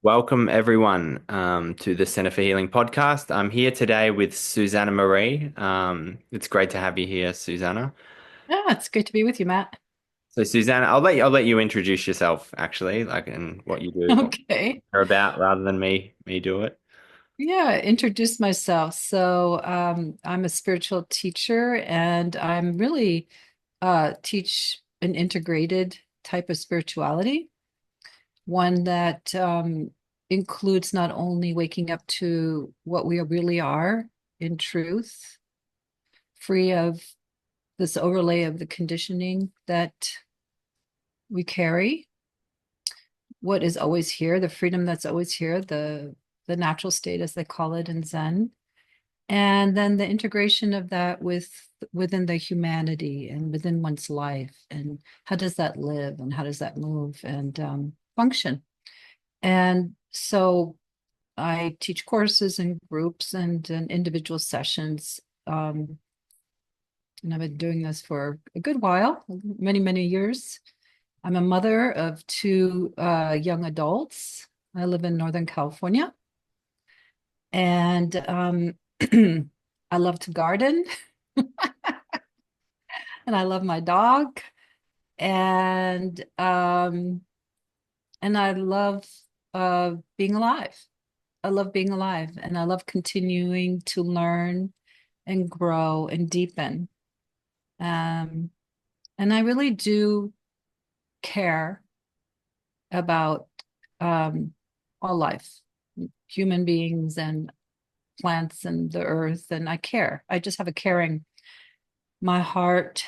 Welcome, everyone, to the Center for Healing podcast. I'm here today with Susanna Marie. It's great to have you here, Susanna. Yeah, it's great to be with you, Matt. So, Susanna, I'll let you introduce yourself, actually, like and what you do, what Okay. you're about, rather than me do it. Yeah, introduce myself. I'm a spiritual teacher and I'm really teach an integrated type of spirituality, one that includes not only waking up to what we really are in truth, free of this overlay of the conditioning that we carry, what is always here, the freedom that's always here, the natural state as they call it in Zen, and then the integration of that within the humanity and within one's life, and how does that live and how does that move and function. And so I teach courses and groups and individual sessions, and I've been doing this for a good while, many years. I'm a mother of two young adults. I live in Northern California, and I love to garden, and I love my dog, and um, and I love being alive. I love being alive, and I love continuing to learn and grow and deepen. Um, and I really do care about um, all life, human beings and plants and the earth, and I care. I just have a caring. My heart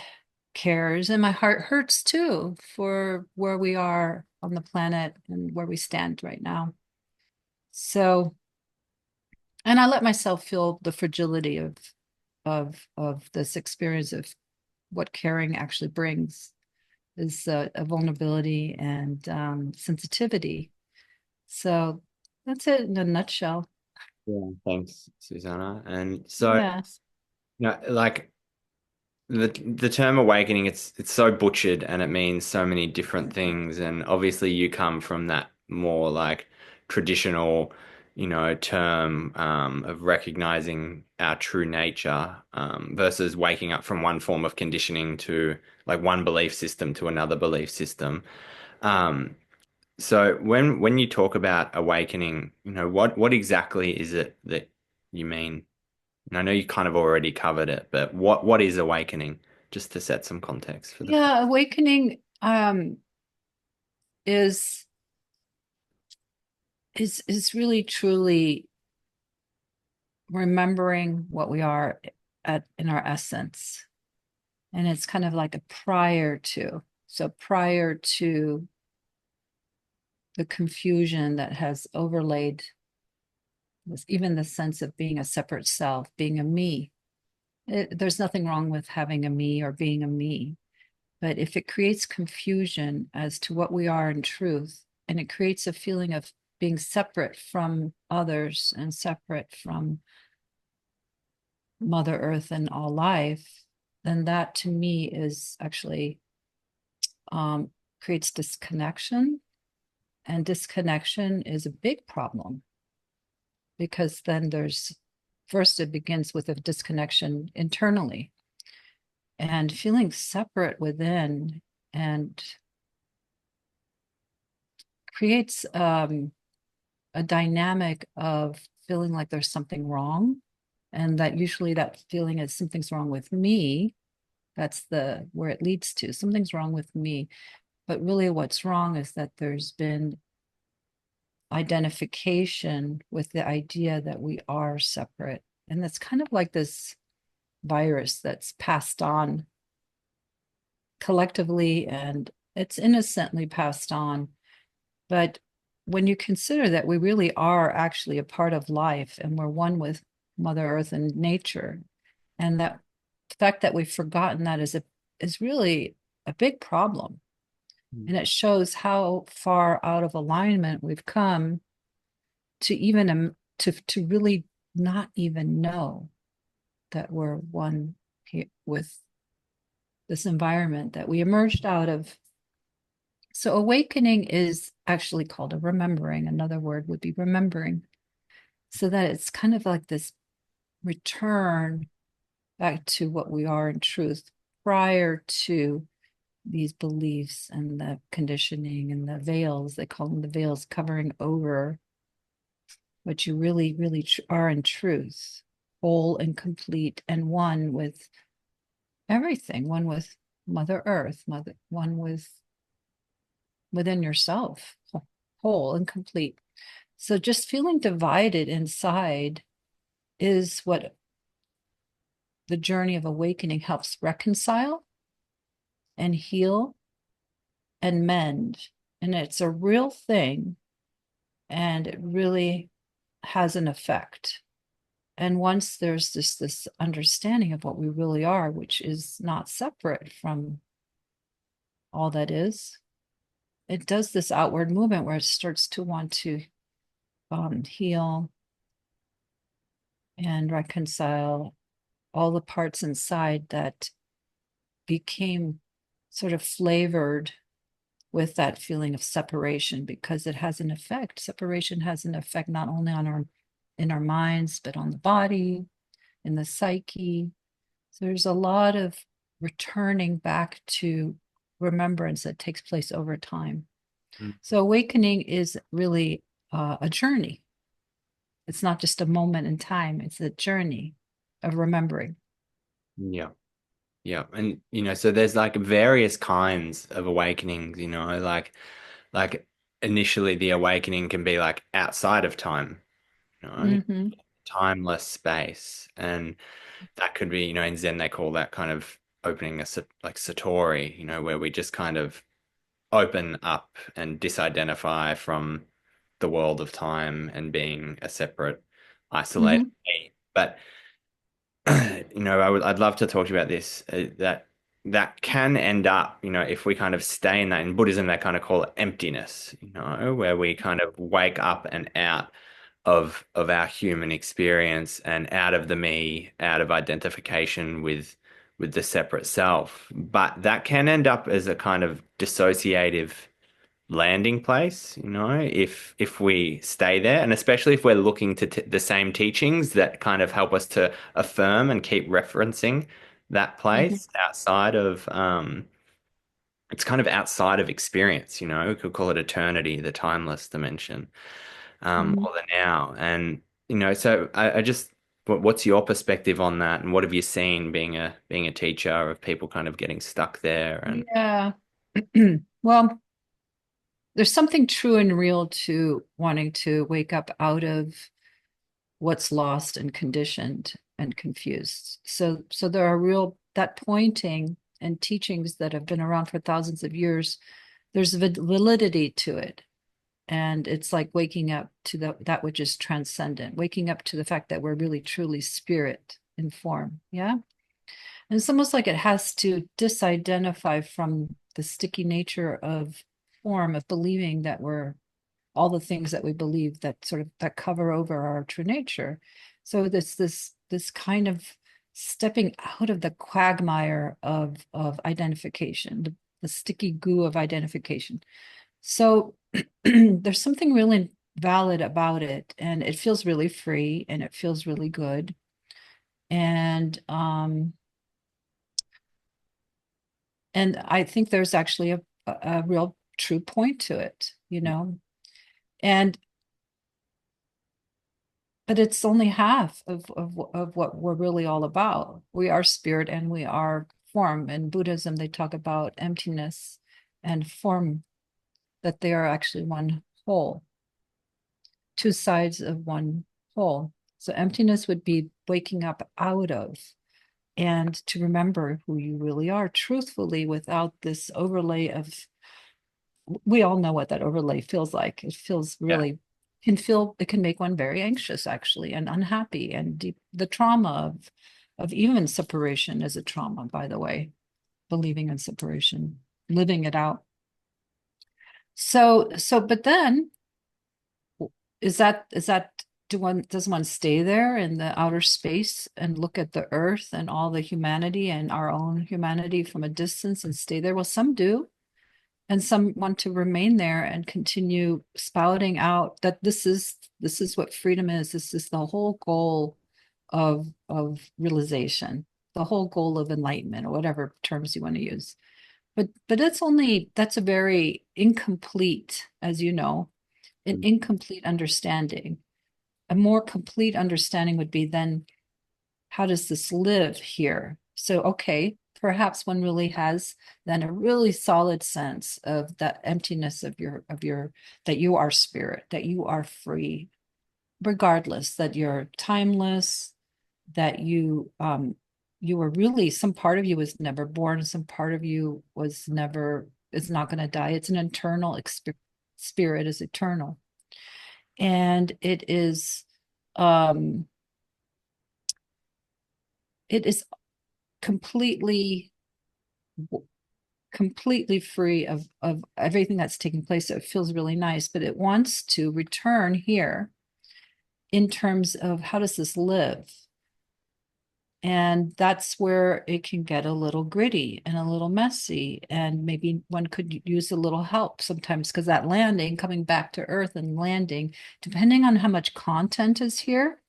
cares, and my heart hurts too for where we are on the planet and where we stand right now. So, and I let myself feel the fragility of this experience of what caring actually brings is a vulnerability and sensitivity. So that's it in a nutshell. Yeah, thanks, Susanna. And so, Yes. like the term awakening, it's so butchered, and it means so many different things. And obviously, you come from that more like traditional, term of recognizing our true nature, versus waking up from one form of conditioning to like one belief system to another belief system. Um, so when you talk about awakening, what exactly is it that you mean? And I know you kind of already covered it, but what is awakening? Just to set some context for the. Yeah, awakening is is really truly remembering what we are at in our essence. And it's kind of like a prior to. So prior to the confusion that has overlaid with even the sense of being a separate self, being a me. There's nothing wrong with having a me or being a me. But if it creates confusion as to what we are in truth, and it creates a feeling of being separate from others and separate from Mother Earth and all life, then that to me is actually um, creates disconnection. And disconnection is a big problem because then there's first, it begins with a disconnection internally and feeling separate within and creates a dynamic of feeling like there's something wrong, and that usually that feeling is something's wrong with me. That's the where it leads to something's wrong with me, but really what's wrong is that there's been identification with the idea that we are separate, and that's kind of like this virus that's passed on collectively, and it's innocently passed on. But when you consider that we really are actually a part of life and we're one with Mother Earth and nature, and that the fact that we've forgotten that is really a big problem. And it shows how far out of alignment we've come to even to really not even know that we're one with this environment that we emerged out of. So awakening is actually called a remembering. Another word would be remembering. So that it's kind of like this return back to what we are in truth prior to these beliefs and the conditioning and the veils, they call them the veils, covering over what you really, really are in truth, whole and complete and one with everything, one with Mother Earth, one with within yourself, whole and complete. So just feeling divided inside is what the journey of awakening helps reconcile and heal and mend. And it's a real thing, and it really has an effect. And once there's this understanding of what we really are, which is not separate from all that is, it does this outward movement where it starts to want to heal and reconcile all the parts inside that became sort of flavored with that feeling of separation, because it has an effect. Separation has an effect not only on our in our minds, but on the body, in the psyche. So there's a lot of returning back to remembrance that takes place over time. Mm. So awakening is really a journey. It's not just a moment in time, it's a journey of remembering. Yeah. Yeah. And so there's like various kinds of awakenings, like initially the awakening can be like outside of time, Mm-hmm. timeless space. And that could be, in Zen they call that kind of opening like Satori, where we just kind of open up and disidentify from the world of time and being a separate, isolated Mm-hmm. me. But I'd love to talk to you about this. That can end up, if we kind of stay in that. In Buddhism, they kind of call it emptiness, where we kind of wake up and out of our human experience and out of the me, out of identification with the separate self. But that can end up as a kind of dissociative landing place, if we stay there, and especially if we're looking to t the same teachings that kind of help us to affirm and keep referencing that Mm-hmm. place outside of it's kind of outside of experience, we could call it eternity, the timeless dimension, Mm-hmm. or the now. And so I just what's your perspective on that, and what have you seen being a teacher of people kind of getting stuck there and Yeah. Well, there's something true and real to wanting to wake up out of what's lost and conditioned and confused. So there are real that pointing and teachings that have been around for thousands of years. There's validity to it. And it's like waking up to that which is transcendent, waking up to the fact that we're really truly spirit in form. Yeah. And it's almost like it has to disidentify from the sticky nature of form, of believing that we're all the things that we believe that sort of that cover over our true nature. So this kind of stepping out of the quagmire of identification, the sticky goo of identification. So there's something really valid about it, and it feels really free and it feels really good. And and I think there's actually a real true point to it, and but it's only half of what we're really all about. We are spirit and we are form. In Buddhism, they talk about emptiness and form, that they are actually one whole, two sides of one whole. So emptiness would be waking up out of, and to remember who you really are truthfully without this overlay of, we all know what that overlay feels like. It feels yeah. really, it can make one very anxious actually and unhappy, and deep, the trauma of even separation is a trauma, by the way, believing in separation, living it out. But then is that does one stay there in the outer space and look at the earth and all the humanity and our own humanity from a distance and stay there? Well, some do. and some want to remain there and continue spouting out that this is what freedom is. This is the whole goal of realization, the whole goal of enlightenment, or whatever terms you want to use. But that's a very incomplete, as you know, an incomplete understanding. A more complete understanding would be then, how does this live here? So, okay, perhaps one really has then a really solid sense of that emptiness of your that you are spirit, that you are free, regardless, that you're timeless, that you were really, some part of you was never born, some part of you was never, is not going to die. It's an eternal spirit is eternal. And um it is completely completely free of everything that's taking place. So it feels really nice, but it wants to return here in terms of how does this live? And that's where it can get a little gritty and a little messy. And maybe one could use a little help sometimes, because that landing, coming back to Earth and landing, depending on how much content is here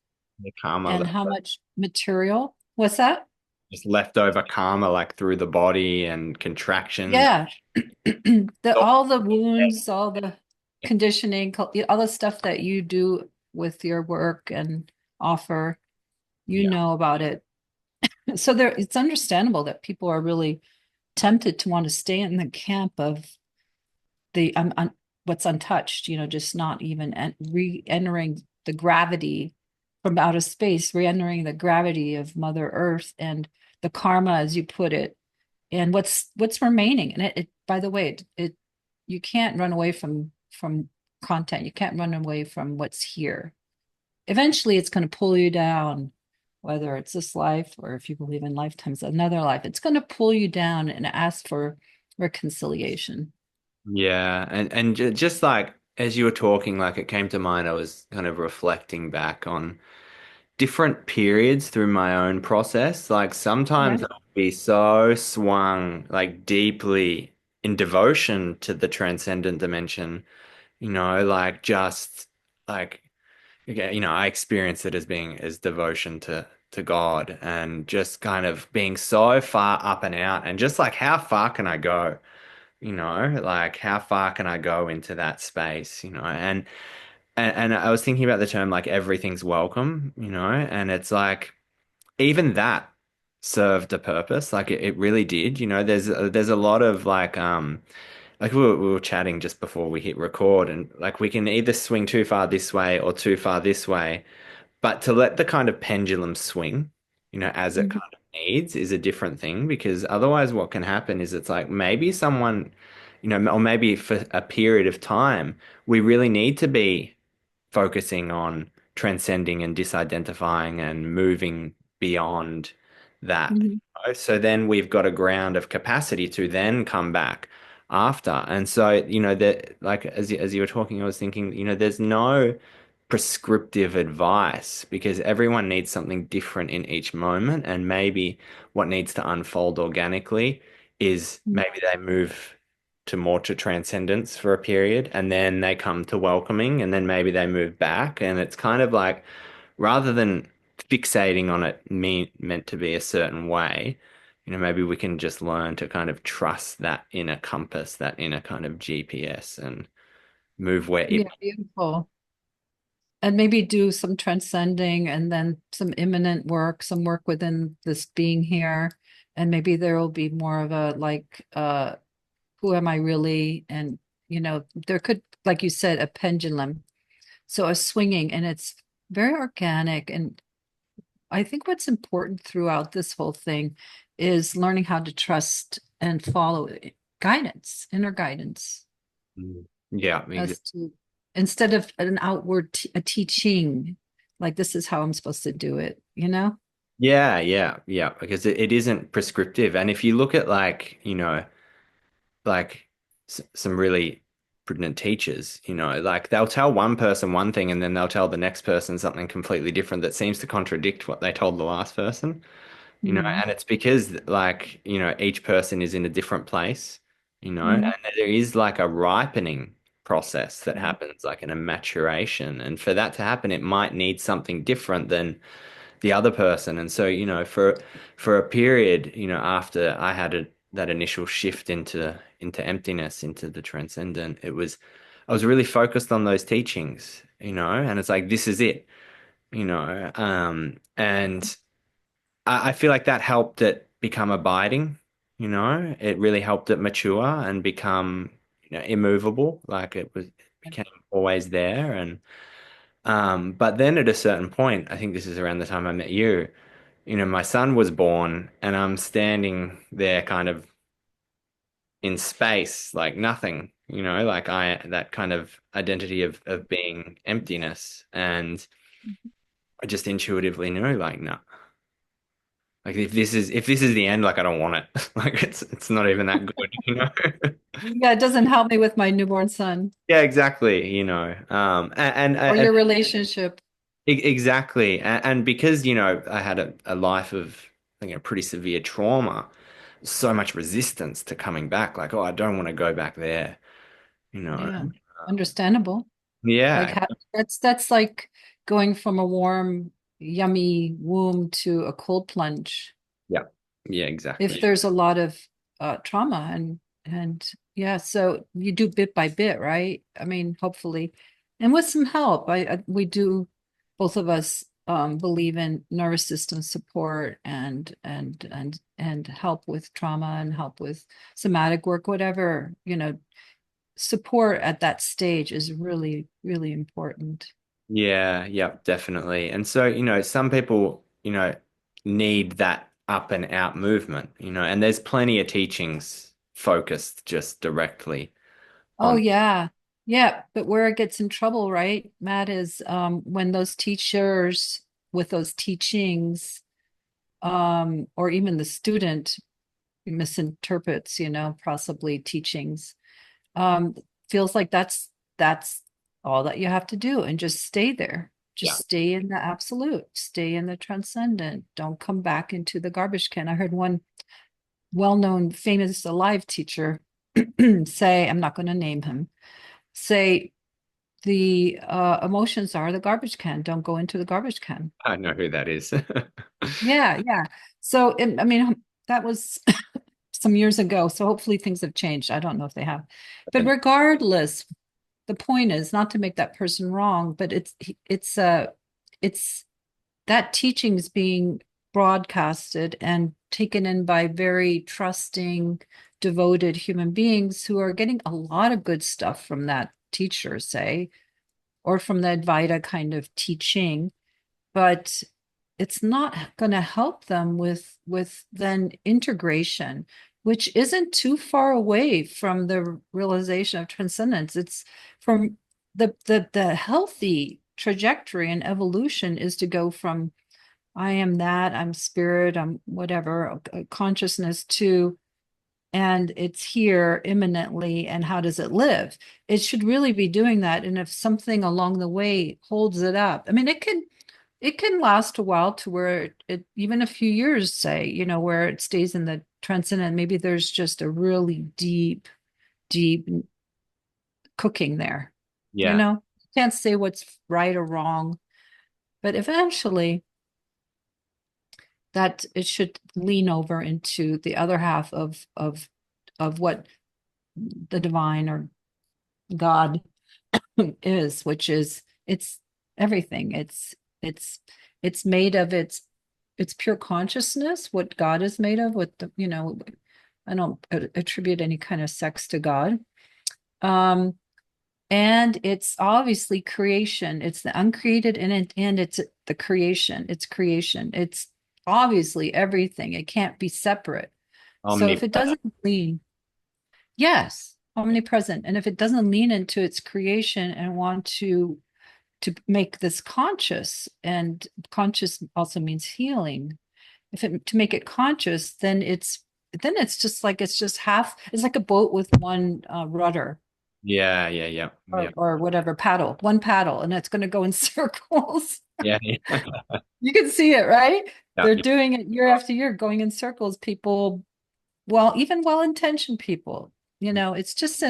The karma, and how much material. What's that? just leftover karma, like through the body and contractions. Yeah. All the wounds, all the conditioning, all the stuff that you do with your work and offer, you Yeah. know about it. So there, it's understandable that people are really tempted to want to stay in the camp of the what's untouched, just not even re-entering the gravity from outer space, re-entering the gravity of Mother Earth and the karma, as you put it, and what's remaining. And it by the way, it you can't run away from content. You can't run away from what's here. Eventually, it's going to pull you down, whether it's this life or if you believe in lifetimes, another life. It's going to pull you down and ask for reconciliation. Yeah, and just like as you were talking, like it came to mind, I was kind of reflecting back on different periods through my own process. Like Yeah. sometimes I'll be so swung, like deeply in devotion to the transcendent dimension, like just like okay, I experience it as being as devotion to God and just kind of being so far up and out and just like how far can I go? Like how far can I go into that space, and I was thinking about the term like everything's welcome, and it's like even that served a purpose, like it really did, there's a lot of like we were chatting just before we hit record and like we can either swing too far this way or too far this way, but to let the kind of pendulum swing, as it Mhm. kind of needs is a different thing because otherwise what can happen is it's like maybe someone, or maybe for a period of time, we really need to be focusing on transcending and disidentifying and moving beyond that. Mhm. So then we've got a ground of capacity to then come back after. And so, that like as you were talking, I was thinking, there's no prescriptive advice because everyone needs something different in each moment. And maybe what needs to unfold organically is Mhm. maybe they move to more to transcendence for a period and then they come to welcoming and then maybe they move back. And it's kind of like rather than fixating on it meant to be a certain way, maybe we can just learn to kind of trust that inner compass, that inner kind of GPS and move where Yeah, it. beautiful. And maybe do some transcending and then some imminent work, some work within this being here. And maybe there will be more of a like, who am I really? And, there could, like you said, a pendulum. So a swinging, and it's very organic. And I think what's important throughout this whole thing is learning how to trust and follow guidance, inner guidance, Mm. Yeah, as to, instead of an outward a teaching, like this is how I'm supposed to do it. yeah, yeah, yeah, because it isn't prescriptive. And if you look at like, like some really brilliant teachers, like they'll tell one person one thing and then they'll tell the next person something completely different that seems to contradict what they told the last person, Mhm. and it's because like, each person is in a different place, and Mhm. there is like a ripening process that happens, like in a maturation. And for that to happen, it might need something different than the other person. And so, for a period, after I had that initial shift into emptiness, into the transcendent, I was really focused on those teachings, and it's like this is it, and I feel like that helped it become abiding, it really helped it mature and become, immovable, like it became always there. And but then at a certain point, I think this is around the time I met you, my son was born and I'm standing there kind of in space, like nothing, like that kind of identity of being emptiness. And I just intuitively knew, like, no, like if this is the end, like I don't want it. Like it's not even that good. Yeah, it doesn't help me with my newborn son Yeah, exactly, or your relationship. exactly. And because, I had a life of, pretty severe trauma, so much resistance to coming back. Like, oh, I don't want to go back there, you know. Yeah, understandable. Like Yeah, that's like going from a warm, yummy womb to a cold plunge. yeah, yeah, If exactly. there's a lot of trauma and yeah, so you do bit by bit, right? I mean, hopefully, and with some help. We do, both of us believe in nervous system support and help with trauma and help with somatic work, whatever, support at that stage is really, really important. Yeah, yeah, definitely. And so, some people, need that up and out movement, and there's plenty of teachings focused just directly Oh on, yeah. Yeah, but where it gets in trouble, right, Matt, is when those teachers with those teachings, or even the student misinterprets, possibly teachings, um, feels like that's all that you have to do and just stay there. yeah, Just stay in the absolute, stay in the transcendent. Don't come back into the garbage can. I heard one well-known, famous alive teacher say, I'm not going to name him, say the emotions are the garbage can. Don't go into the garbage can. I know who that is. Yeah, yeah. So, I mean, that was some years ago. So hopefully things have changed. I don't know if they have. But regardless, the point is not to make that person wrong, but it's that teaching is being broadcasted and taken in by very trusting, devoted human beings who are getting a lot of good stuff from that teacher, say, or from the Advaita kind of teaching, but it's not going to help them with then integration, which isn't too far away from the realization of transcendence. It's from the healthy trajectory and evolution is to go from I am that, I'm spirit, I'm whatever, consciousness to and it's here imminently and how does it live. It should really be doing that, and if something along the way holds it up, I mean it can last a while to where it even a few years, say, where it stays in the transcendent. Maybe there's just a really deep cooking there, Yeah, can't say what's right or wrong, but eventually that it should lean over into the other half of what the divine or God is, which is it's everything. It's it's made of it's pure consciousness, what God is made of, what I don't attribute any kind of sex to God. Um, and it's obviously creation. It's the uncreated and it's the creation. It's creation. It's obviously everything. It can't be separate. So if it omnipresent. doesn't lean, yes, omnipresent. And if it doesn't lean into its creation and want to make this conscious, and conscious also means healing, if it to make it conscious, then it's just like it's just half, it's like a boat with one rudder Yeah, yeah, yeah, yeah, or whatever, one paddle, and it's going to go in circles. yeah, yeah, You can see it, right? yeah, They're yeah. doing it year after year, going in circles. People, well, even well-intentioned people, It's just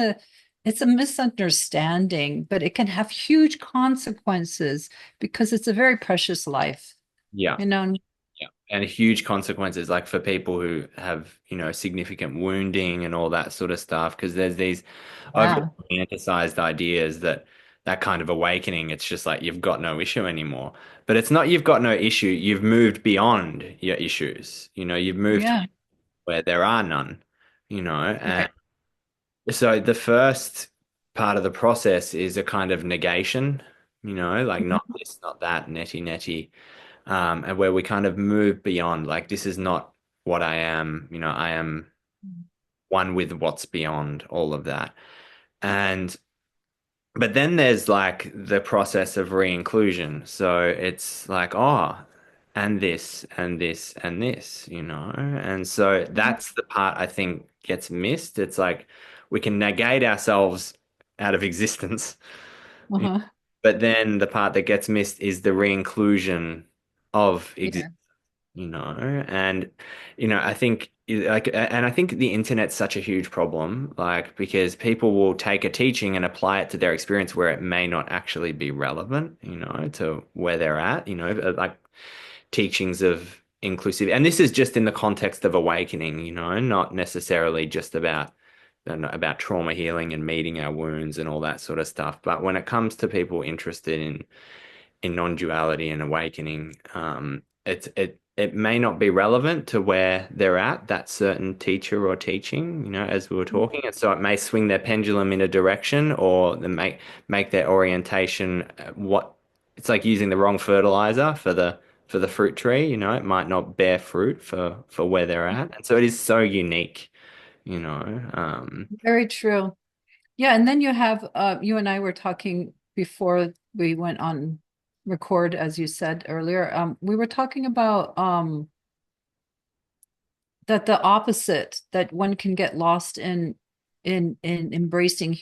it's a misunderstanding, but it can have huge consequences because it's a very precious life, Yeah. you know. Yeah. And huge consequences, like for people who have, significant wounding and all that sort of stuff, because there's these over Yeah. romanticized ideas that that kind of awakening, it's just like you've got no issue anymore. But it's not you've got no issue, you've moved beyond your issues. You've moved to Yeah. where there are none, and Right. so the first part of the process is a kind of negation, like not this, not that, netty, netty, and where we kind of move beyond, like, this is not what I am, I am one with what's beyond all of that. And, but then there's like the process of re-inclusion. So it's like, oh, and this, and this, and this, And so that's the part I think gets missed. It's like we can negate ourselves out of existence. Uh-huh. But then the part that gets missed is the re-inclusion of existence, Yeah. and I think like, and I think the internet's such a huge problem, like, because people will take a teaching and apply it to their experience where it may not actually be relevant, to where they're at, like teachings of inclusive, and this is just in the context of awakening, not necessarily just about trauma healing and meeting our wounds and all that sort of stuff. But when it comes to people interested in non-duality and awakening, it may not be relevant to where they're at, that certain teacher or teaching, as we were talking. And so it may swing their pendulum in a direction, or they make their orientation what it's like using the wrong fertilizer for the fruit tree, it might not bear fruit for where they're at. And so it is so unique, you know. Very true. Yeah, and then you have you and I were talking before we went on record, as you said earlier. We were talking about that the opposite, that one can get lost in embracing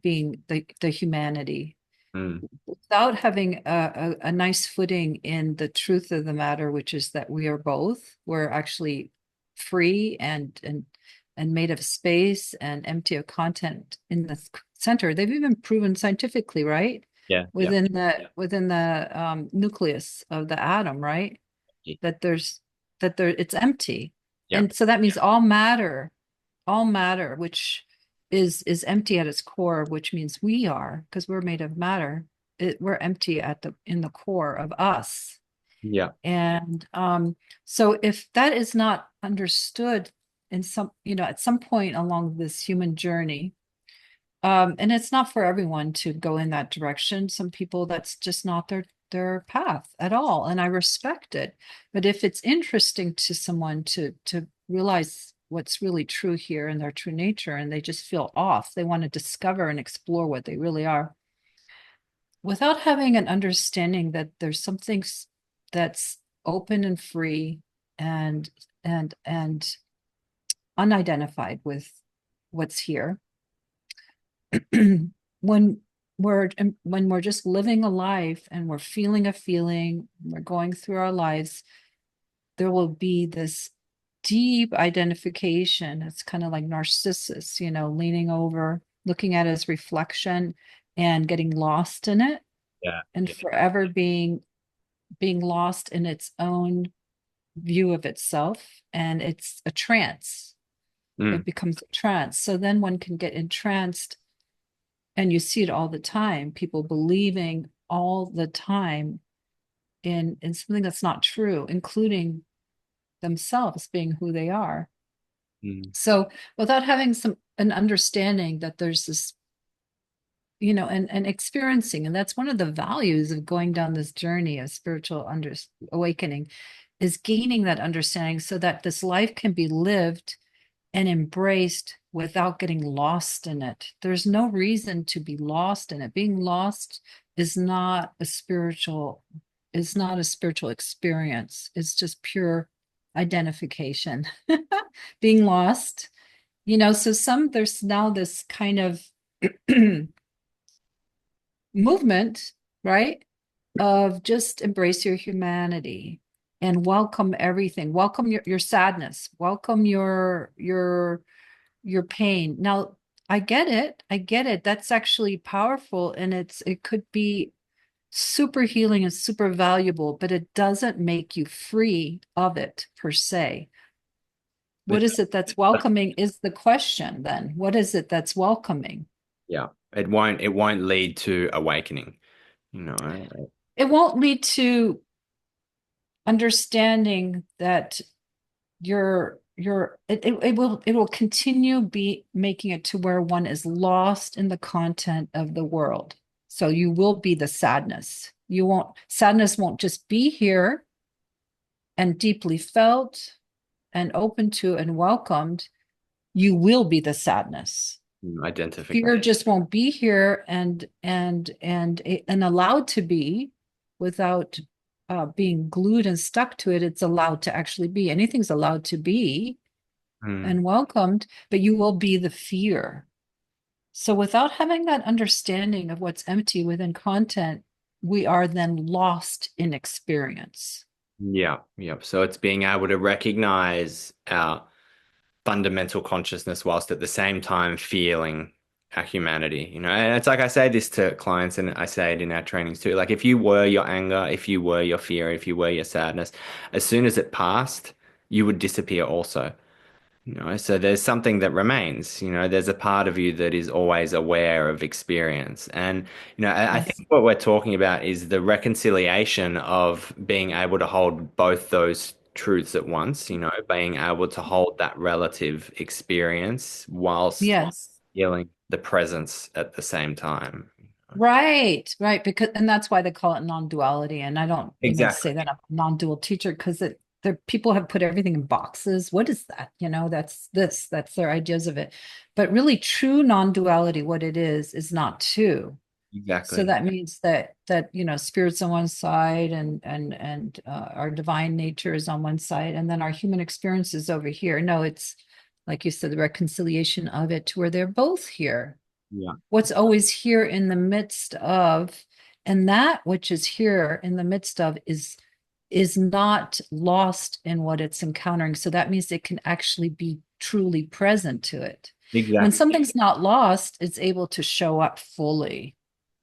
being the humanity Mm, without having a nice footing in the truth of the matter, which is that we are both. We're actually free and made of space and empty of content in the center. They've even proven scientifically, right? yeah, yeah, Within the nucleus of the atom, right? yeah, That there's that there it's empty. yeah, And so that means all matter, which is empty at its core, which means we are, because we're made of matter. We're empty at the in the core of us. yeah. And so if that is not understood in some, at some point along this human journey, and it's not for everyone to go in that direction. Some people that's just not their path at all, and I respect it. But if it's interesting to someone to realize what's really true here in their true nature, and they just feel off, they want to discover and explore what they really are, without having an understanding that there's something that's open and free and and unidentified with what's here. when when we're just living a life and we're feeling a feeling, we're going through our lives, there will be this deep identification. It's kind of like Narcissus, leaning over, looking at his reflection and getting lost in it, Yeah, and yeah. forever being lost in its own view of itself. And it's a trance. Mm, It becomes a trance. So then one can get entranced. And you see it all the time, people believing all the time in something that's not true, including themselves being who they are. mm, So without having an understanding that there's this, and experiencing, and that's one of the values of going down this journey of spiritual awakening, is gaining that understanding so that this life can be lived and embraced without getting lost in it. There's no reason to be lost in it. Being lost is not a spiritual experience. It's just pure identification. Being lost, so there's now this kind of movement, right? Of just embrace your humanity and welcome everything. Welcome your sadness. Welcome your pain. Now, I get it. I get it. That's actually powerful, and it could be super healing and super valuable, but it doesn't make you free of it per se. What It, is it that's welcoming is the question then. What is it that's welcoming? yeah, it won't lead to awakening, you know. It won't lead to understanding that it will continue be making it to where one is lost in the content of the world. So you will be the sadness. You won't sadness won't just be here and deeply felt and open to and welcomed. You will be the sadness. Fear Identification. just won't be here and allowed to be without being glued and stuck to it. It's allowed to actually be. Anything's allowed to be Mm, and welcomed, but you will be the fear. So without having that understanding of what's empty within content, we are then lost in experience. yeah, yeah. So it's being able to recognize our fundamental consciousness whilst at the same time feeling our humanity, you know. And it's like I say this to clients and I say it in our trainings too. Like if you were your anger, if you were your fear, if you were your sadness, as soon as it passed, you would disappear also. You know, so there's something that remains, you know, there's a part of you that is always aware of experience. And, you know, I Yes. think what we're talking about is the reconciliation of being able to hold both those truths at once, you know, being able to hold that relative experience whilst Yes. feeling the presence at the same time. Right, right. Because and that's why they call it non-duality. And I don't even Exactly. say that I'm a non-dual teacher because the people have put everything in boxes. What is that? That's this, that's their ideas of it. But really true non-duality, what it is not two. So Exactly. that means that spirit's on one side and our divine nature is on one side, and then our human experience is over here. No, it's like you said, the reconciliation of it to where they're both here. Yeah. What's always here in the midst of, and that which is here in the midst of is not lost in what it's encountering. So that means it can actually be truly present to it. When Exactly. something's not lost, it's able to show up fully.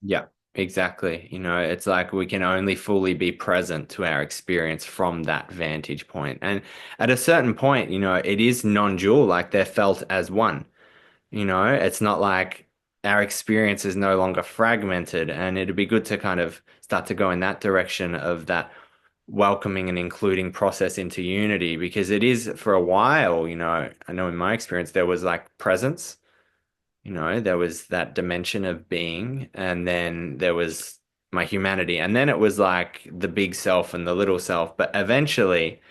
Yeah, exactly. You know, it's like we can only fully be present to our experience from that vantage point. And at a certain point, you know, it is non-dual, like they're felt as one. You know, it's not like our experience is no longer fragmented. And it'd be good to kind of start to go in that direction of that welcoming and including process into unity because it is for a while, you know, I know in my experience there was like presence. You know, there was that dimension of being, and then there was my humanity, and then it was like the big self and the little self. But eventually,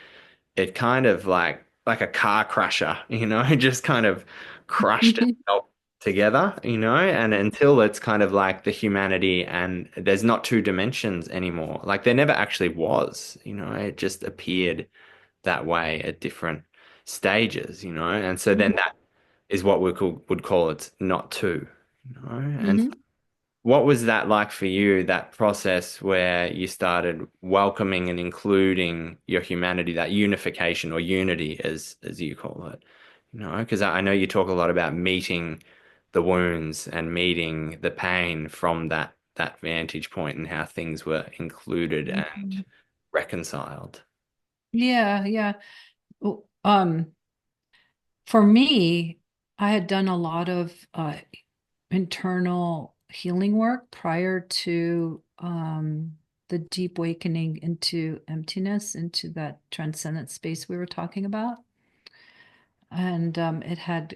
it kind of like a car crusher, you know, it just kind of crushed itself together, you know, and until it's kind of like the humanity, and there's not two dimensions anymore. Like there never actually was, you know, it just appeared that way at different stages, you know, and so then that is what we would call it not two, you know? And Mhm. what was that like for you, that process where you started welcoming and including your humanity, that unification or unity as you call it, you know? Because I know you talk a lot about meeting the wounds and meeting the pain from that vantage point and how things were included and Mhm. reconciled. Yeah, yeah. Well, for me, I had done a lot of internal healing work prior to the deep awakening into emptiness, into that transcendent space we were talking about. And it had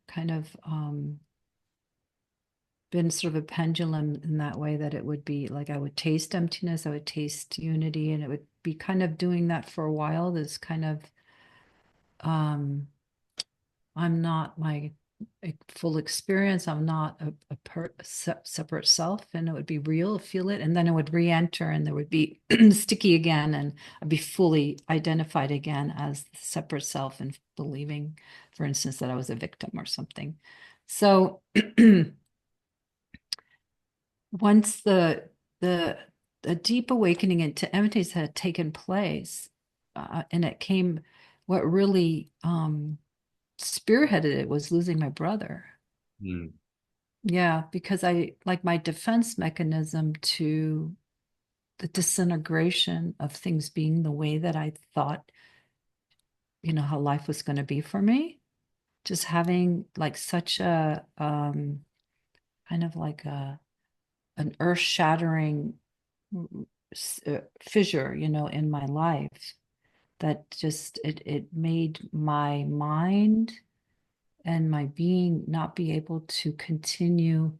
kind of been sort of a pendulum in that way that it would be like I would taste emptiness, I would taste unity, and it would be kind of doing that for a while. This kind of um, I'm not my full experience. I'm not a separate self, and it would be real, feel it, and then it would re-enter, and there would be sticky again, and I'd be fully identified again as the separate self, and believing, for instance, that I was a victim or something. So once the the deep awakening into emptiness had taken place, and it came, what really spearheaded it was losing my brother. Mm. Yeah, because I like my defense mechanism to the disintegration of things being the way that I thought, how life was going to be for me. Just having like such a kind of like an earth-shattering fissure, in my life that just it made my mind and my being not be able to continue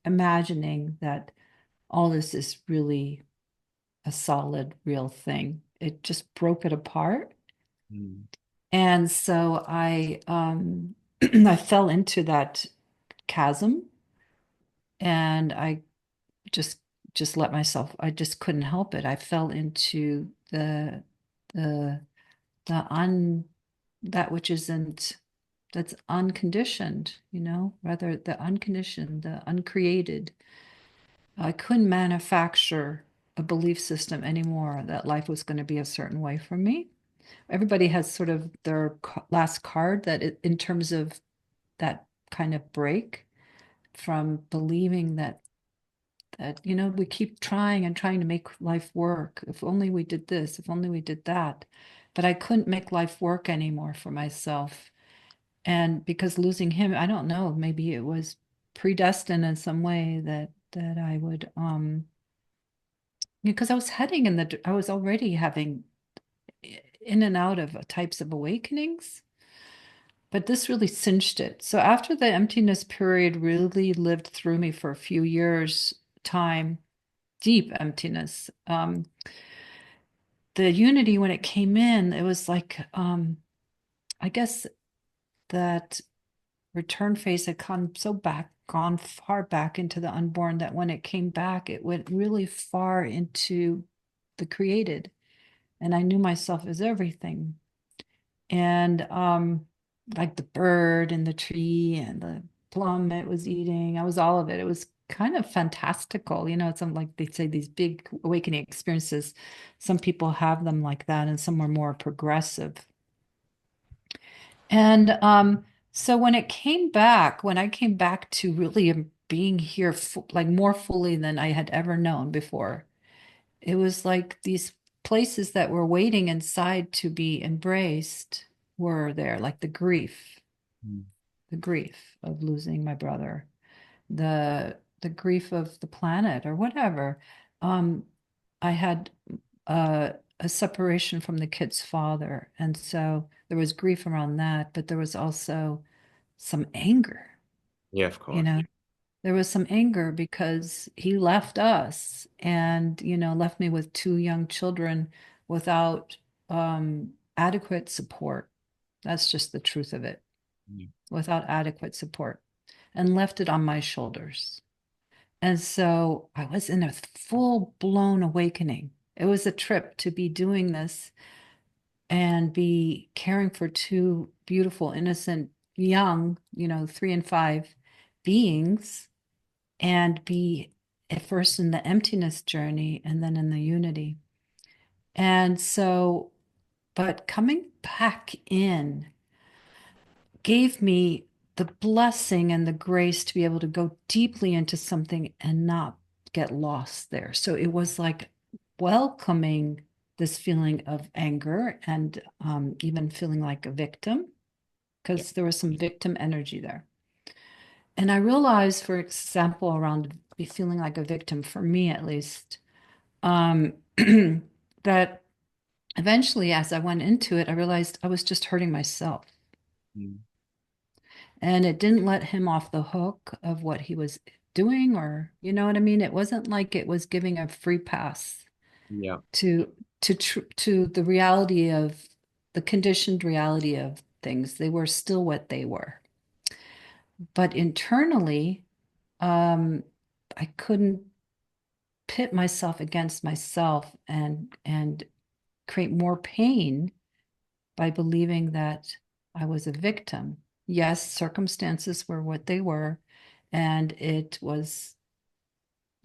imagining that all this is really a solid, real thing. It just broke it apart. Mm. And so I fell into that chasm and I just just let myself, I just couldn't help it. I fell into the the un that which isn't that's unconditioned, rather the unconditioned, the uncreated. I couldn't manufacture a belief system anymore that life was going to be a certain way for me. Everybody has sort of their last card that in terms of that kind of break from believing that we keep trying and trying to make life work. If only we did this, if only we did that. But I couldn't make life work anymore for myself. And because losing him, I don't know, maybe it was predestined in some way that I would because I was heading I was already having in and out of types of awakenings, but this really cinched it. So after the emptiness period really lived through me for a few years time, deep emptiness, the unity when it came in, it was like I guess that return phase had gone far back into the unborn that when it came back, it went really far into the created. And I knew myself as everything. And like the bird and the tree and the plum it was eating, I was all of it. It was kind of fantastical. It's like they say these big awakening experiences. Some people have them like that, and some are more progressive. And so when I came back to really being here like more fully than I had ever known before, it was like these places that were waiting inside to be embraced were there, like Mm. the grief of losing my brother, the grief of the planet or whatever. Um, I had a separation from the kid's father, and so there was grief around that, but there was also some anger, Yeah, of you course. know. There was some anger because he left us and, left me with two young children without adequate support. That's just the truth of it, Mm. without adequate support, and left it on my shoulders. And so I was in a full blown awakening. It was a trip to be doing this and be caring for two beautiful, innocent, young, 3 and 5 beings, and be at first in the emptiness journey and then in the unity. And so, but coming back in gave me the blessing and the grace to be able to go deeply into something and not get lost there. So it was like welcoming this feeling of anger and even feeling like a victim, Yeah. because there was some victim energy there. And I realized, for example, around be feeling like a victim, for me at least, um, that eventually, as I went into it, I realized I was just hurting myself. Mm. And it didn't let him off the hook of what he was doing, or you know what I mean? It wasn't like it was giving a free pass Yeah. to to the reality of the conditioned reality of things. They were still what they were. But internally, um, I couldn't pit myself against myself and create more pain by believing that I was a victim. Yes, circumstances were what they were, and it was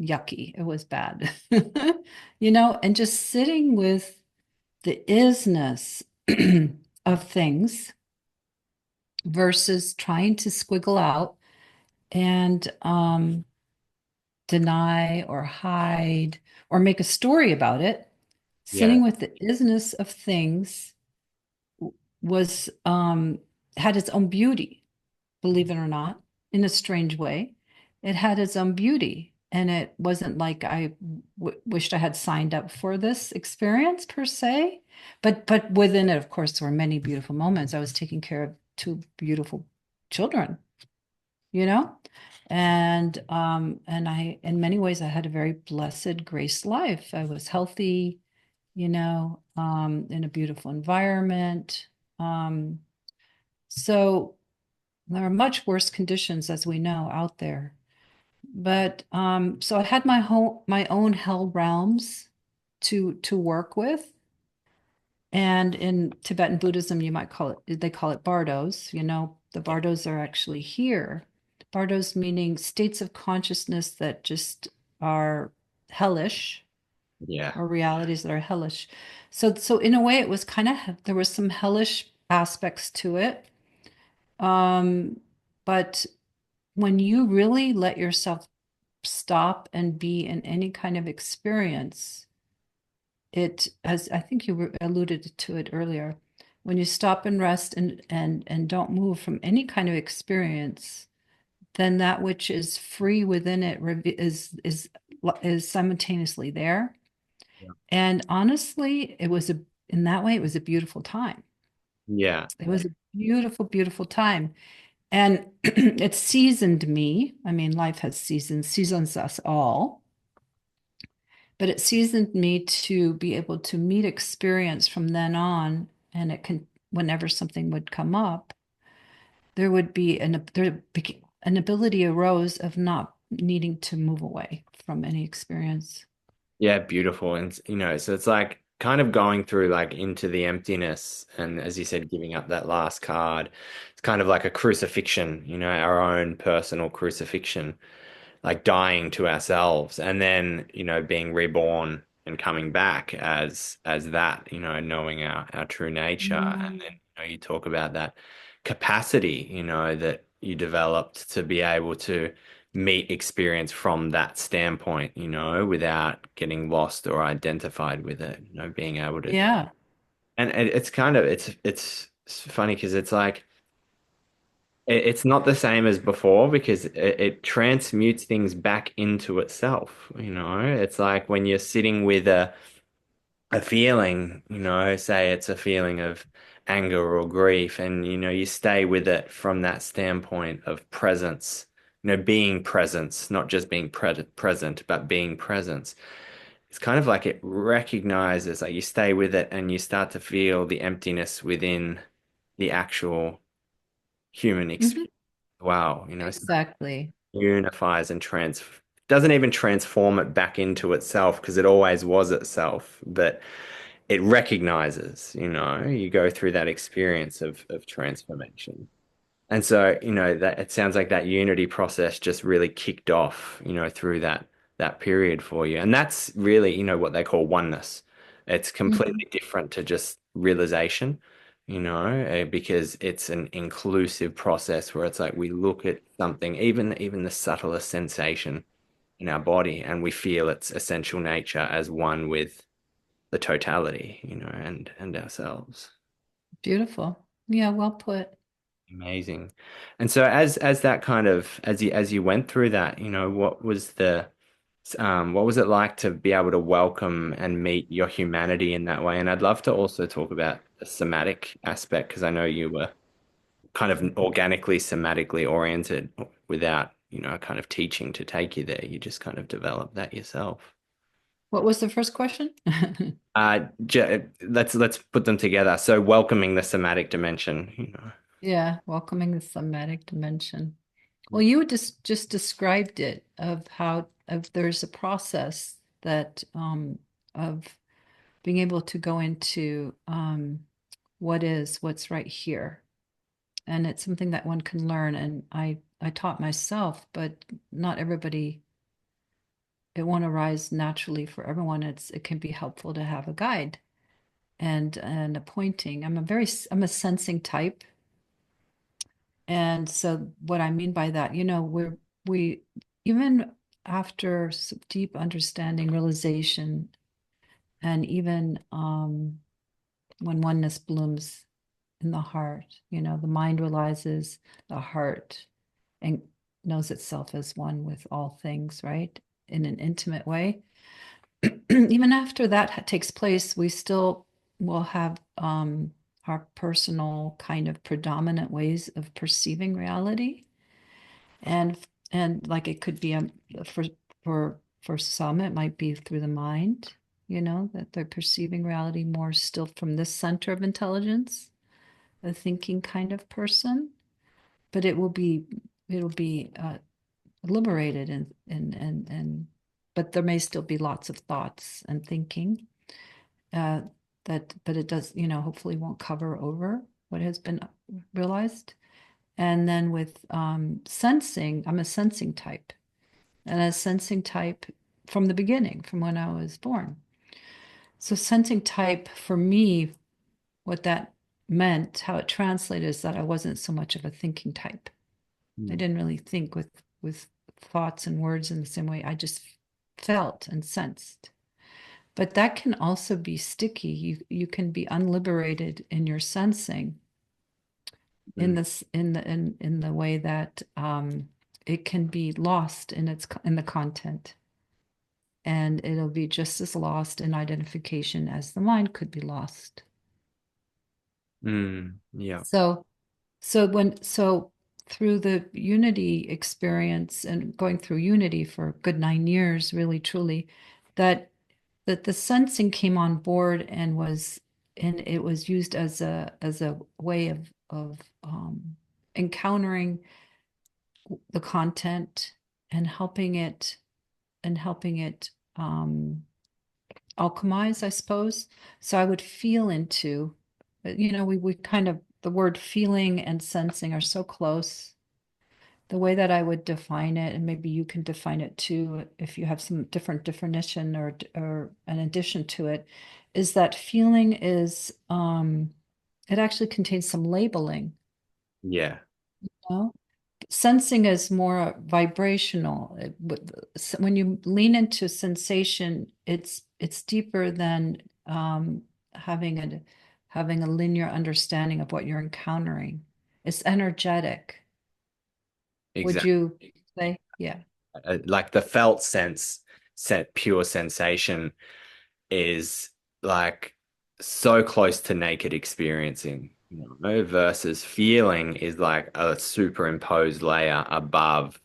yucky. It was bad. And just sitting with the isness of things versus trying to squiggle out. and deny or hide or make a story about it. Yeah. Sitting with the isness of things was had its own beauty, believe it or not, in a strange way. It had its own beauty. And it wasn't like I wished I had signed up for this experience per se. But within it, of course, there were many beautiful moments. I was taking care of two beautiful children, you know? And I in many ways I had a very blessed, graced life. I was healthy, in a beautiful environment. Um, so there are much worse conditions, as we know, out there. But so I had my own hell realms to work with. And in Tibetan Buddhism, you might call it, they call it bardos. The bardos are actually here. Bardos meaning states of consciousness that just are hellish, Yeah. or realities that are hellish. So in a way, it was kind of, there was some hellish aspects to it. But when you really let yourself stop and be in any kind of experience, it, as I think you alluded to it earlier, when you stop and rest and don't move from any kind of experience, then that which is free within it is simultaneously there. And honestly, it was a in that way, it was a beautiful time. Yeah. It was a beautiful, beautiful time. And it seasoned me. I mean, life has seasons, seasons us all, but it seasoned me to be able to meet experience from then on. And it can, whenever something would come up, there would be an ability arose of not needing to move away from any experience. Yeah, beautiful. And so it's like kind of going through like into the emptiness and as you said, giving up that last card. It's kind of like a crucifixion, our own personal crucifixion, like dying to ourselves and then, being reborn and coming back as that, knowing our true nature. And Mm. then, you talk about that capacity, that you developed to be able to meet experience from that standpoint, without getting lost or identified with it, being able to. Yeah. And it's kind of it's funny because it's like it's not the same as before because it transmutes things back into itself, It's like when you're sitting with a feeling, say it's a feeling of anger or grief, and you stay with it from that standpoint of presence, being presence, not just being present, but being presence. It's kind of like it recognizes, like you stay with it and you start to feel the emptiness within the actual human Mhm. experience. Wow, so Exactly. it unifies and doesn't even transform it back into itself because it always was itself, but it recognizes, you go through that experience of transformation. And so, that it sounds like that unity process just really kicked off, through that period for you. And that's really, what they call oneness. It's Mhm. completely different to just realization, because it's an inclusive process where it's like we look at something, even the subtlest sensation in our body, and we feel its essential nature as one with the totality, and ourselves. Beautiful. Yeah, well put. Amazing. And so as that kind of as you went through that, what was it like to be able to welcome and meet your humanity in that way? And I'd love to also talk about the somatic aspect because I know you were kind of organically somatically oriented without, kind of teaching to take you there. You just kind of developed that yourself. What was the first question? Let's put them together. So welcoming the somatic dimension, Yeah, welcoming the somatic dimension. Well, you just described it of how of there's a process that of being able to go into what's right here. And it's something that one can learn. And I taught myself, but not everybody, it won't arise naturally for everyone. It can be helpful to have a guide and a pointing. I'm a sensing type. And so what I mean by that, we even after deep understanding, realization, and even when oneness blooms in the heart, the mind realizes the heart and knows itself as one with all things, right? In an intimate way. Even after that takes place, we still will have our personal kind of predominant ways of perceiving reality. And like it could be for for some, it might be through the mind, that they're perceiving reality more still from this center of intelligence, a thinking kind of person. But it'll be liberated and but there may still be lots of thoughts and thinking uh, but it does, hopefully won't cover over what has been realized. And then with sensing, I'm a sensing type, and a sensing type from the beginning, from when I was born. So sensing type for me, what that meant, how it translated is that I wasn't so much of a thinking type. I Mm. didn't really think with thoughts and words in the same way. I just felt and sensed. But that can also be sticky. You can be unliberated in your sensing in Mm. this in the way that it can be lost in the content, and it'll be just as lost in identification as the mind could be lost. Mm. Yeah. So so through the unity experience and going through unity for a good 9 years, really truly, that the sensing came on board and it was used as a way of encountering the content and helping it alchemize, I suppose. So I would feel into, we kind of, the word feeling and sensing are so close. The way that I would define it, and maybe you can define it too, if you have some different definition or an addition to it, is that feeling is it actually contains some labeling. Yeah. You know? Sensing is more vibrational. When you lean into sensation, it's deeper than having a linear understanding of what you're encountering. It's energetic. Would Exactly. you say? Yeah. Like the felt sense, set pure sensation is like so close to naked experiencing, versus feeling is like a superimposed layer above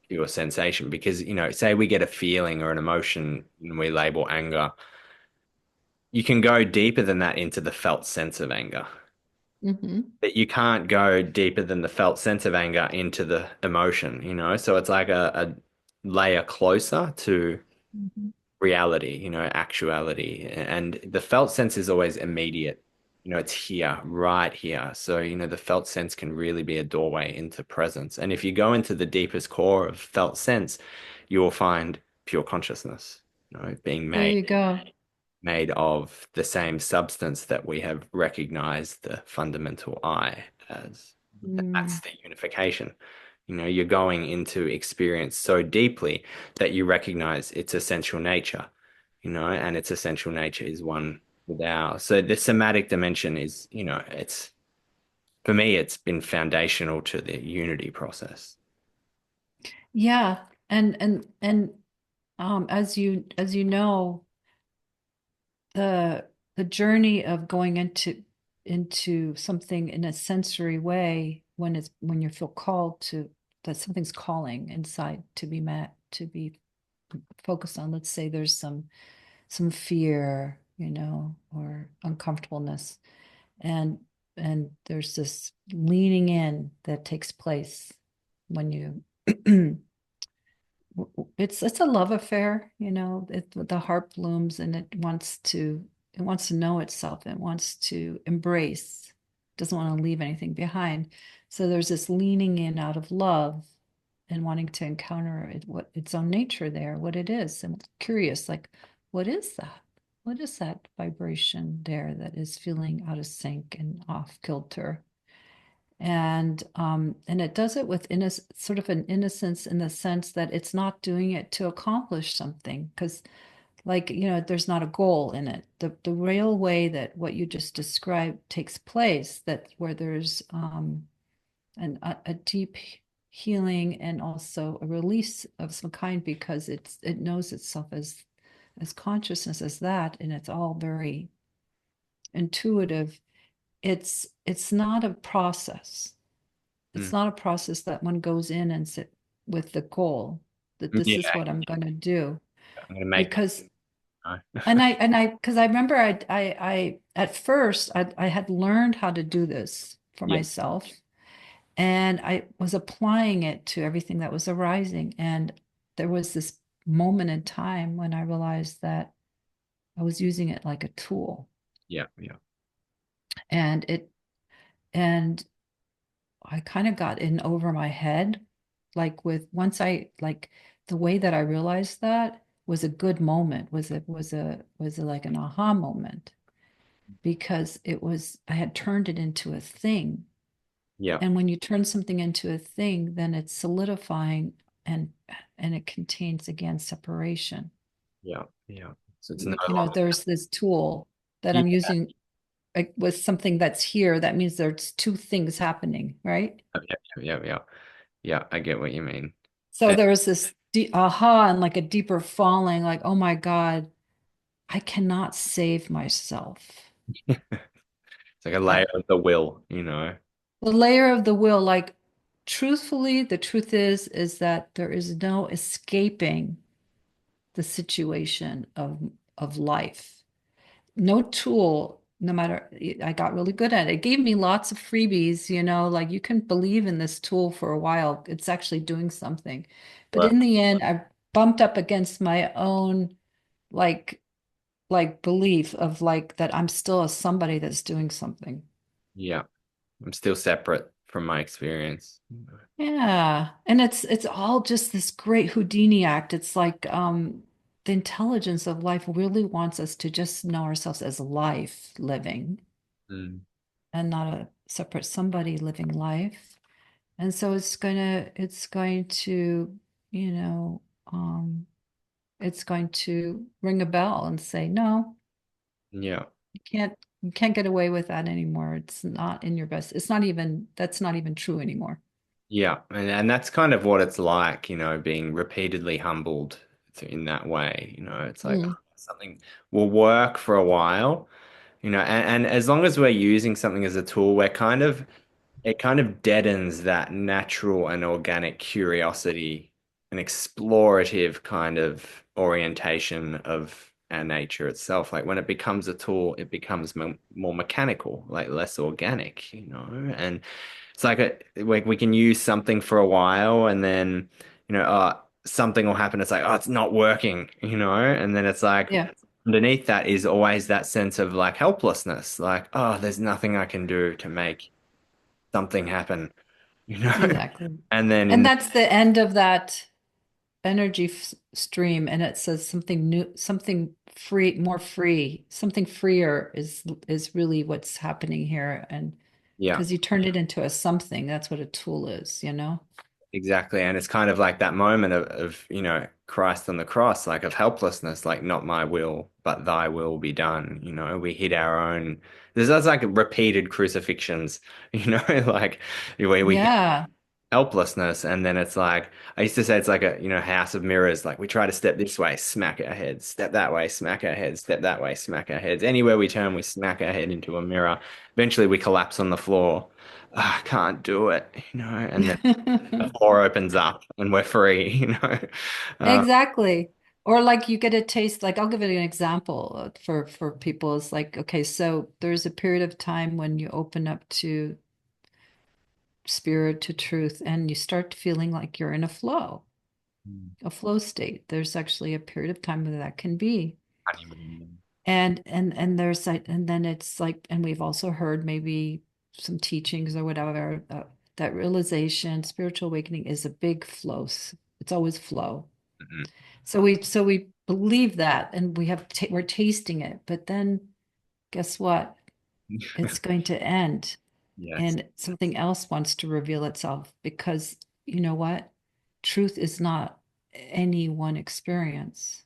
pure sensation. Because, say we get a feeling or an emotion and we label anger, you can go deeper than that into the felt sense of anger. Hmm. But you can't go deeper than the felt sense of anger into the emotion, So it's like a layer closer to Hmm. reality, actuality. And the felt sense is always immediate. It's here, right here. So, the felt sense can really be a doorway into presence. And if you go into the deepest core of felt sense, you will find pure consciousness, being There made you go. made of the same substance that we have recognized the fundamental I as. That's Mm. the unification. You're going into experience so deeply that you recognize its essential nature, and its essential nature is one with ours. So the somatic dimension is, it's for me, it's been foundational to the unity process. Yeah. And as you know, the the journey of going into something in a sensory way when you feel called to that something's calling inside to be met, to be focused on. Let's say there's some fear, or uncomfortableness, and there's this leaning in that takes place when you it's a love affair, the heart blooms and it wants to know itself. It wants to embrace, doesn't want to leave anything behind. So there's this leaning in out of love and wanting to encounter what its own nature there, what it is, and curious, like, what is that? What is that vibration there that is feeling out of sync and off kilter? And it does it with sort of an innocence in the sense that it's not doing it to accomplish something, because like, there's not a goal in it. The real way that what you just described takes place, that where there's a deep healing and also a release of some kind, because it knows itself as consciousness, as that, and it's all very intuitive. It's not a process. It's Mm. not a process that one goes in and sit with the goal that this Yeah, is what I'm going to do. I'm gonna make that. Because No. because I remember I at first I had learned how to do this for Yeah, myself, and I was applying it to everything that was arising. And there was this moment in time when I realized that I was using it like a tool. yeah, yeah, And it and I kind of got in over my head. Like, with once I like the way that I realized that was a good moment, was like an aha moment, because I had turned it into a thing. yeah, And when you turn something into a thing, then it's solidifying, and it contains again separation. yeah, yeah. So it's no longer. There's this tool that Yeah, I'm using, like, with something that's here. That means there's two things happening, right? yeah, yeah, yeah. Yeah, I get what you mean. So Eh, there was this aha and like a deeper falling, like, oh my God, I cannot save myself. It's like a I, layer of the will. the layer of the will, like, truthfully, the truth is that there is no escaping the situation of life. No tool, no matter, I got really good at it. It gave me lots of freebies, like you can believe in this tool for a while. It's actually doing something. But Well, in the end, I bumped up against my own, like belief of, like, that I'm still a somebody that's doing something. yeah, I'm still separate from my experience. Yeah. And it's all just this great Houdini act. It's like the intelligence of life really wants us to just know ourselves as life living, Mm. and not a separate somebody living life. And so it's going to, you know, um, it's going to ring a bell and say, no, Yeah, you can't get away with that anymore. It's not in your best. That's not even true anymore. yeah, and that's kind of what it's like, being repeatedly humbled in that way. It's like Mm. something will work for a while, and as long as we're using something as a tool, it kind of deadens that natural and organic curiosity and explorative kind of orientation of our nature itself. Like when it becomes a tool, it becomes more mechanical, like less organic. And it's like we can use something for a while and then, something will happen. It's like, oh, it's not working. And then it's like Yeah, underneath that is always that sense of like helplessness, like, oh, there's nothing I can do to make something happen, you know? exactly. And then And that's the end of that energy stream. And it says something new, something free, more free, something freer is really what's happening here. And yeah, because you turned it into a something, that's what a tool is. exactly. And it's kind of like that moment of Christ on the cross, like of helplessness, like not my will, but thy will be done. We hit our own, there's like repeated crucifixions, like where we hit Yeah. helplessness. And then it's like, I used to say it's like a, house of mirrors. Like we try to step this way, smack our heads, step that way, smack our heads, step that way, smack our heads. Anywhere we turn, we smack our head into a mirror. Eventually we collapse on the floor. "Ah, I can't do it. And then the floor opens up and we're free. Uh, Exactly. Or like you get a taste, like I'll give it an example for people. It's like, okay, so there's a period of time when you open up to spirit, to truth, and you start feeling like you're in a flow state. There's actually a period of time where that can be. honeymoon. And there's like, and then it's like, and we've also heard maybe some teachings or whatever, that realization, spiritual awakening is a big flow. It's always flow. Mhm. So we believe that, and we're tasting it, but then guess what? It's going to end. Yes. and something else wants to reveal itself because you know what? Truth is not any one experience.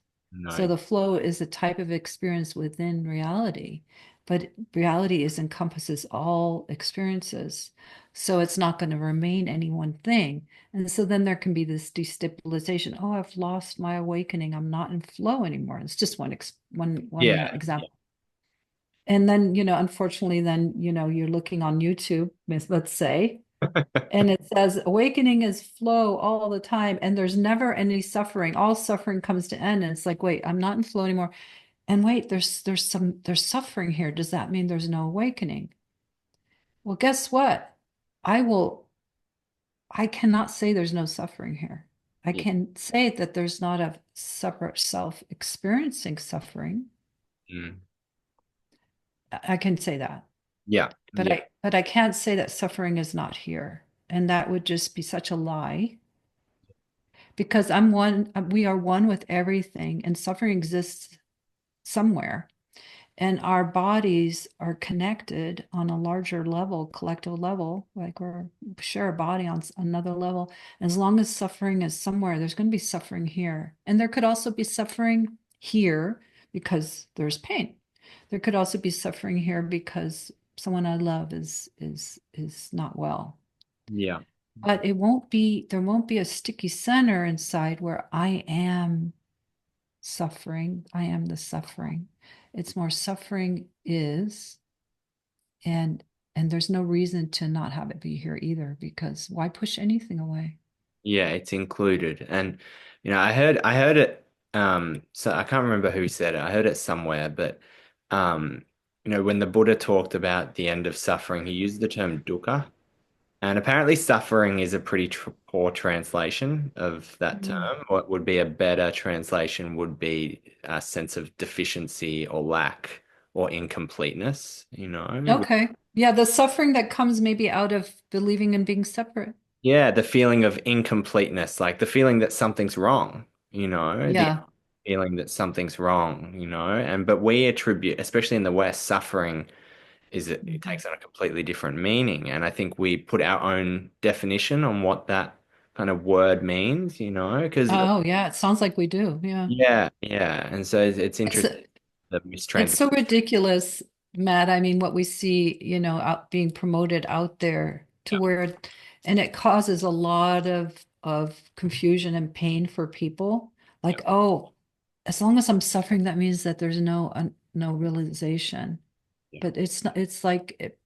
So No. the flow is a type of experience within reality, but reality is encompasses all experiences. So it's not going to remain any one thing. And so then there can be this destabilization. Oh, I've lost my awakening. I'm not in flow anymore. It's just one Yeah. example. And then, unfortunately, then, you're looking on YouTube, let's say, and it says awakening is flow all the time, and there's never any suffering. All suffering comes to end. And it's like, wait, I'm not in flow anymore. And wait, there's suffering here. Does that mean there's no awakening? Well, guess what? I will, I cannot say there's no suffering here. I Yeah. can say that there's not a separate self experiencing suffering. Mm. I can say that. Yeah. But Yeah. I can't say that suffering is not here. And that would just be such a lie because we are one with everything, and suffering exists somewhere. And our bodies are connected on a larger level, collective level, like we share a body on another level. As long as suffering is somewhere, there's going to be suffering here. And there could also be suffering here because there's pain. There could also be suffering here because someone I love is not well. Yeah. But there won't be a sticky center inside where I am suffering. I am the suffering. It's more suffering is, and there's no reason to not have it be here either, because why push anything away? Yeah, it's included. And I heard it so I can't remember who said it. I heard it somewhere, but um when the Buddha talked about the end of suffering, he used the term dukkha. And apparently suffering is a pretty tr poor translation of that Mm. term. What would be a better translation would be a sense of deficiency or lack or incompleteness, Okay. Yeah, the suffering that comes maybe out of believing in being separate. Yeah, the feeling of incompleteness, like the feeling that something's wrong, the Yeah. feeling that something's wrong, and but we attribute, especially in the West, suffering it Mhm. takes on a completely different meaning. And I think we put our own definition on what that kind of word means, because Oh, yeah, it sounds like we do. Yeah. yeah, yeah. And so it's It's interesting the It's mistrans. so ridiculous, Matt. I mean, what we see, out being promoted out there to Yeah, where, and it causes a lot of confusion and pain for people. yeah, Like, oh, as long as I'm suffering, that means that there's no realization. yeah, But it's not. It's like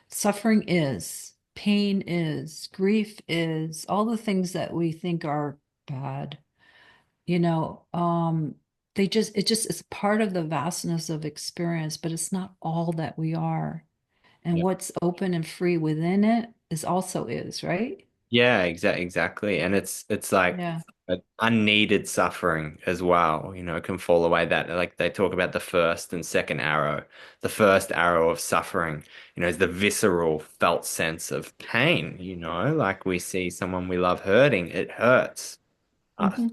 suffering is, pain is, grief is, all the things that we think are bad you know it just is part of the vastness of experience, but it's not all that we are, and yeah. what's open and free within it is also is, right? Yeah, exactly. And it's like Yeah. unneeded suffering as well, can fall away that like they talk about the first and second arrow. The first arrow of suffering, is the visceral felt sense of pain, like we see someone we love hurting, it hurts us, Hmm.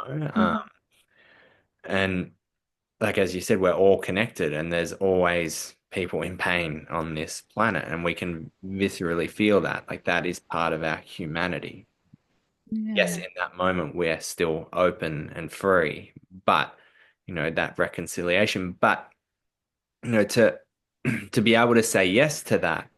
you know. Hmm. And like as you said, we're all connected and there's always people in pain on this planet and we can viscerally feel that. Like that is part of our humanity. Yes, Yeah. in that moment we're still open and free, but that reconciliation, but to to be able to say yes to that,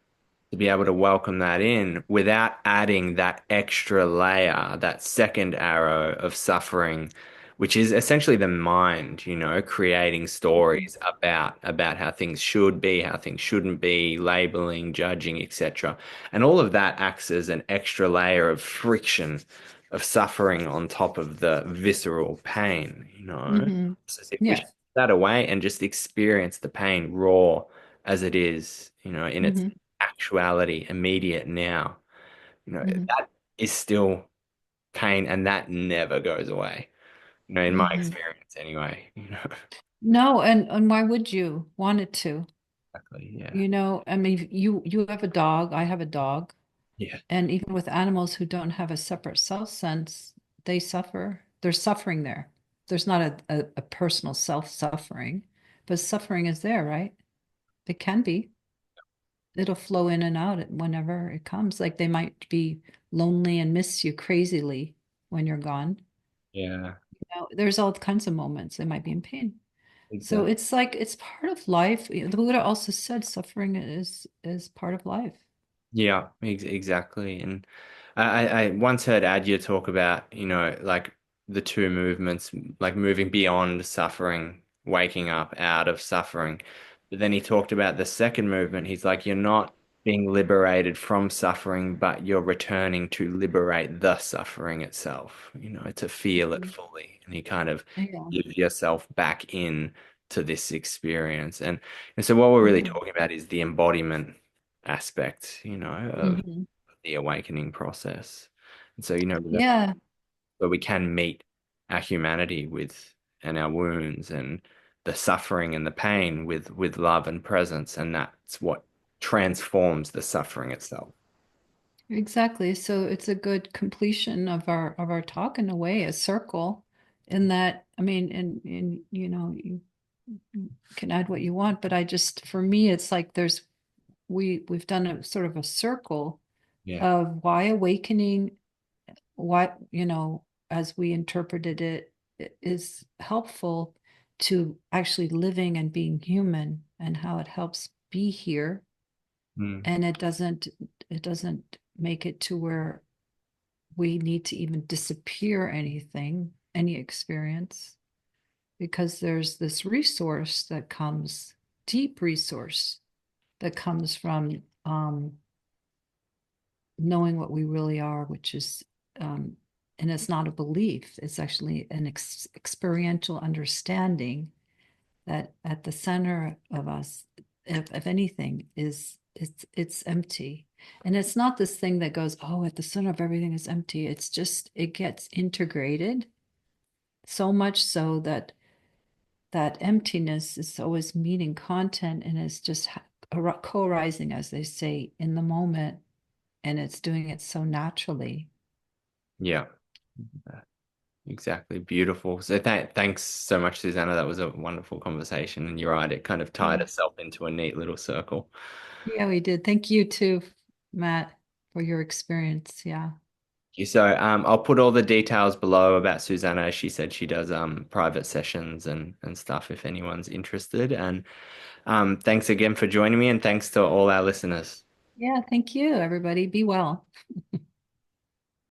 to be able to welcome that in without adding that extra layer, that second arrow of suffering, which is essentially the mind, creating stories about how things should be, how things shouldn't be, labeling, judging, etc. And all of that acts as an extra layer of friction, of suffering on top of the visceral pain. Hmm. So if we strip Yes. that away and just experience the pain raw as it is, in its Hmm. actuality, immediate now. Hmm. That is still pain and that never goes away. In my Hmm. experience anyway. No, and why would you want it to? Exactly. Yeah. I mean, you have a dog, I have a dog. Yeah. And even with animals who don't have a separate self sense, they suffer. There's suffering there. There's not a personal self suffering, but suffering is there, right? It can be. it'll flow in and out whenever it comes. Like they might be lonely and miss you crazily when you're gone. Yeah, There's all kinds of moments they might be in pain. So exactly. it's like it's part of life. The Buddha also said suffering is part of life. Yeah, exactly. And I once heard Adya talk about, like the two movements, like moving beyond suffering, waking up out of suffering. But then he talked about the second movement. He's like, you're not being liberated from suffering, but you're returning to liberate the suffering itself, to feel it Mhm. fully. And he kind of Yeah. gives yourself back in to this experience. And so what we're really Yeah. talking about is the embodiment aspect, of Mhm. the awakening process. And so, Yeah, where we can meet our humanity with and our wounds and the suffering and the pain with love and presence, and that's what transforms the suffering itself. exactly. So it's a good completion of our talk in a way, a circle in that, I mean, and you can add what you want, but I just for me it's like we've done a sort of a circle Yeah. of why awakening, what, as we interpreted it, is helpful to actually living and being human and how it helps be here. Mm. And it doesn't make it to where we need to even disappear anything, any experience, because there's this resource that comes, deep resource that comes from knowing what we really are, which is, um, and it's not a belief, it's actually an experiential understanding that at the center of us, if anything, is it's empty. And it's not this thing that goes, oh, at the center of everything is empty. It's just, it gets integrated so much so that that emptiness is always meeting content and is just co-rising, as they say, in the moment. And it's doing it so naturally. Yeah, exactly. Beautiful. So thanks so much, Susanna. That was a wonderful conversation. And you're right, it kind of tied Yeah. itself into a neat little circle. Yeah, we did. Thank you too, Matt, for your experience. Yeah. So I'll put all the details below about Susanna. She said she does private sessions and stuff if anyone's interested. And thanks again for joining me, and thanks to all our listeners. Yeah, thank you, everybody. Be well.